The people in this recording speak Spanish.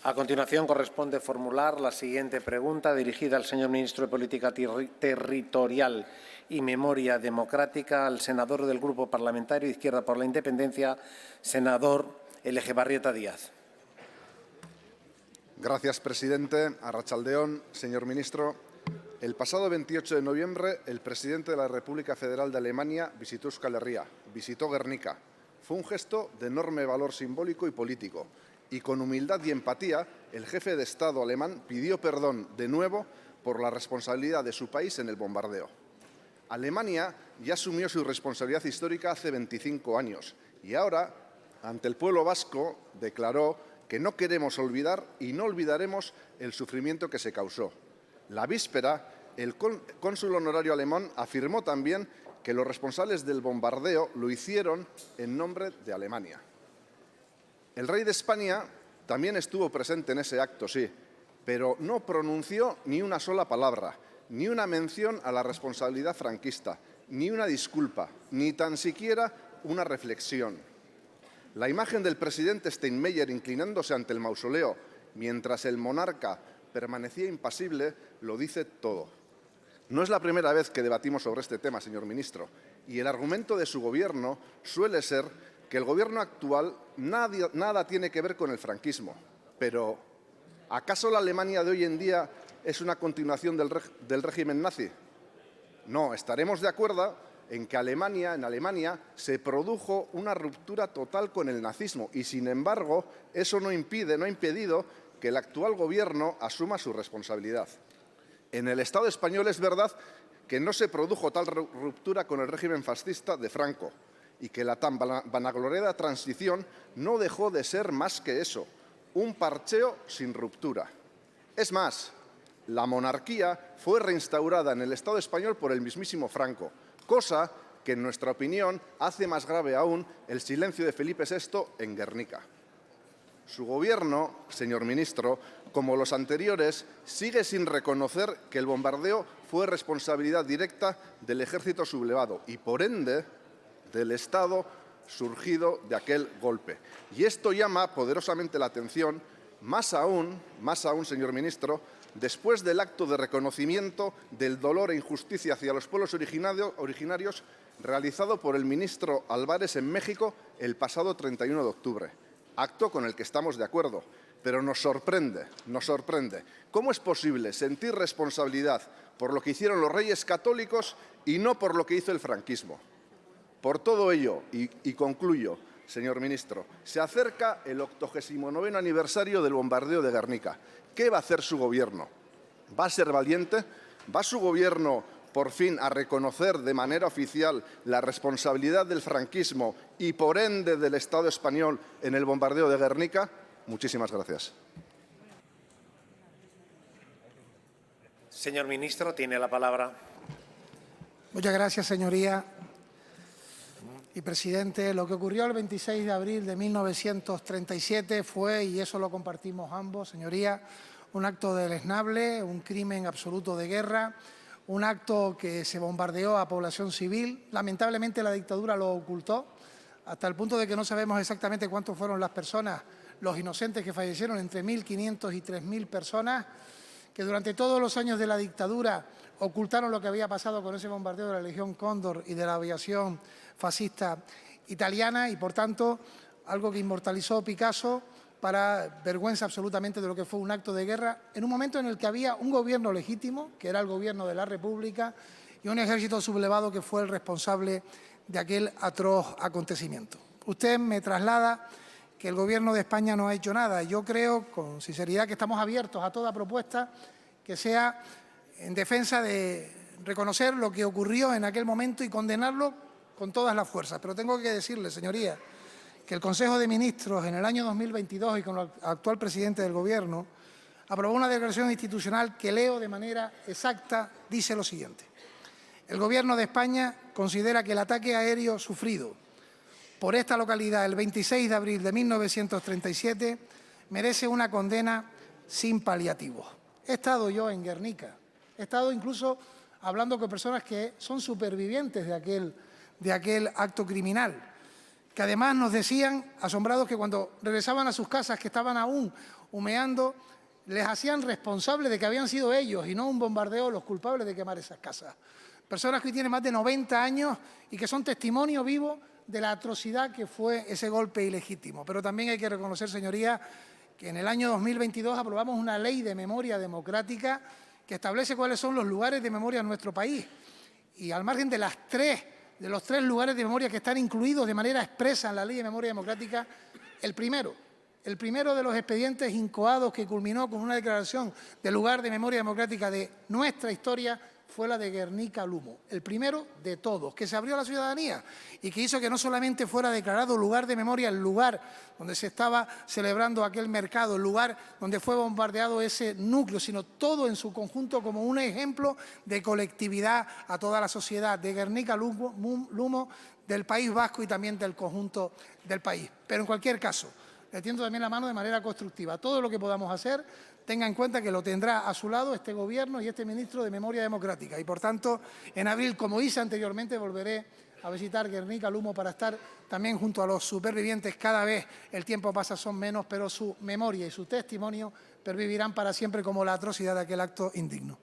A continuación, corresponde formular la siguiente pregunta dirigida al señor Ministro de Política Territorial y Memoria Democrática, al senador del Grupo Parlamentario Izquierda por la Independencia, senador Echevarrieta Díaz. Gracias, presidente. Arratsaldeón, señor ministro. El pasado 28 de noviembre, el presidente de la República Federal de Alemania visitó Euskal Herria, visitó Guernica. Fue un gesto de enorme valor simbólico y político. Y con humildad y empatía, el jefe de Estado alemán pidió perdón de nuevo por la responsabilidad de su país en el bombardeo. Alemania ya asumió su responsabilidad histórica hace 25 años y ahora, ante el pueblo vasco, declaró que no queremos olvidar y no olvidaremos el sufrimiento que se causó. La víspera, el cónsul honorario alemán afirmó también que los responsables del bombardeo lo hicieron en nombre de Alemania. El rey de España también estuvo presente en ese acto, sí, pero no pronunció ni una sola palabra, ni una mención a la responsabilidad franquista, ni una disculpa, ni tan siquiera una reflexión. La imagen del presidente Steinmeier inclinándose ante el mausoleo mientras el monarca permanecía impasible lo dice todo. No es la primera vez que debatimos sobre este tema, señor ministro, y el argumento de su gobierno suele ser que el gobierno actual nada tiene que ver con el franquismo. Pero, ¿acaso la Alemania de hoy en día es una continuación del régimen nazi? No, estaremos de acuerdo en que en Alemania se produjo una ruptura total con el nazismo y, sin embargo, eso no ha impedido que el actual gobierno asuma su responsabilidad. En el Estado español es verdad que no se produjo tal ruptura con el régimen fascista de Franco y que la tan vanagloriada transición no dejó de ser más que eso, un parcheo sin ruptura. Es más, la monarquía fue reinstaurada en el Estado español por el mismísimo Franco, cosa que, en nuestra opinión, hace más grave aún el silencio de Felipe VI en Guernica. Su gobierno, señor ministro, como los anteriores, sigue sin reconocer que el bombardeo fue responsabilidad directa del ejército sublevado y, por ende, del Estado surgido de aquel golpe. Y esto llama poderosamente la atención, más aún, señor ministro, después del acto de reconocimiento del dolor e injusticia hacia los pueblos originarios realizado por el ministro Álvarez en México el pasado 31 de octubre. Acto con el que estamos de acuerdo, pero nos sorprende. ¿Cómo es posible sentir responsabilidad por lo que hicieron los reyes católicos y no por lo que hizo el franquismo? Por todo ello, y concluyo, señor ministro, se acerca el 89º aniversario del bombardeo de Guernica. ¿Qué va a hacer su gobierno? ¿Va a ser valiente? ¿Va su gobierno por fin a reconocer de manera oficial la responsabilidad del franquismo y, por ende, del Estado español en el bombardeo de Guernica? Muchísimas gracias. Señor ministro, tiene la palabra. Muchas gracias, señoría. Y, presidente, lo que ocurrió el 26 de abril de 1937 fue, y eso lo compartimos ambos, señoría, un acto deleznable, un crimen absoluto de guerra, un acto que se bombardeó a población civil. Lamentablemente la dictadura lo ocultó, hasta el punto de que no sabemos exactamente cuántos fueron las personas, los inocentes que fallecieron, entre 1.500 y 3.000 personas, que durante todos los años de la dictadura ocultaron lo que había pasado con ese bombardeo de la Legión Cóndor y de la aviación fascista italiana y, por tanto, algo que inmortalizó Picasso para vergüenza absolutamente de lo que fue un acto de guerra en un momento en el que había un gobierno legítimo, que era el gobierno de la República, y un ejército sublevado que fue el responsable de aquel atroz acontecimiento. Usted me traslada que el Gobierno de España no ha hecho nada. Yo creo, con sinceridad, que estamos abiertos a toda propuesta que sea en defensa de reconocer lo que ocurrió en aquel momento y condenarlo con todas las fuerzas. Pero tengo que decirle, señoría, que el Consejo de Ministros en el año 2022 y con el actual presidente del Gobierno aprobó una declaración institucional que leo de manera exacta, dice lo siguiente. El Gobierno de España considera que el ataque aéreo sufrido por esta localidad el 26 de abril de 1937 merece una condena sin paliativos. He estado yo en Guernica, he estado incluso hablando con personas que son supervivientes de aquel acto criminal. que además nos decían, asombrados, que cuando regresaban a sus casas, que estaban aún humeando, les hacían responsables de que habían sido ellos y no un bombardeo los culpables de quemar esas casas. Personas que hoy tienen más de 90 años y que son testimonio vivo de la atrocidad que fue ese golpe ilegítimo. Pero también hay que reconocer, señorías, que en el año 2022 aprobamos una ley de memoria democrática que establece cuáles son los lugares de memoria en nuestro país. Y al margen de los tres lugares de memoria que están incluidos de manera expresa en la Ley de Memoria Democrática, el primero de los expedientes incoados que culminó con una declaración de lugar de memoria democrática de nuestra historia fue la de Guernica-Lumo, el primero de todos, que se abrió a la ciudadanía y que hizo que no solamente fuera declarado lugar de memoria el lugar donde se estaba celebrando aquel mercado, el lugar donde fue bombardeado ese núcleo, sino todo en su conjunto como un ejemplo de colectividad a toda la sociedad, de Guernica-Lumo, del País Vasco y también del conjunto del país. Pero en cualquier caso, le tiendo también la mano de manera constructiva. Todo lo que podamos hacer, tenga en cuenta que lo tendrá a su lado este Gobierno y este Ministro de Memoria Democrática. Y, por tanto, en abril, como hice anteriormente, volveré a visitar Guernica-Lumo para estar también junto a los supervivientes. Cada vez el tiempo pasa, son menos, pero su memoria y su testimonio pervivirán para siempre como la atrocidad de aquel acto indigno.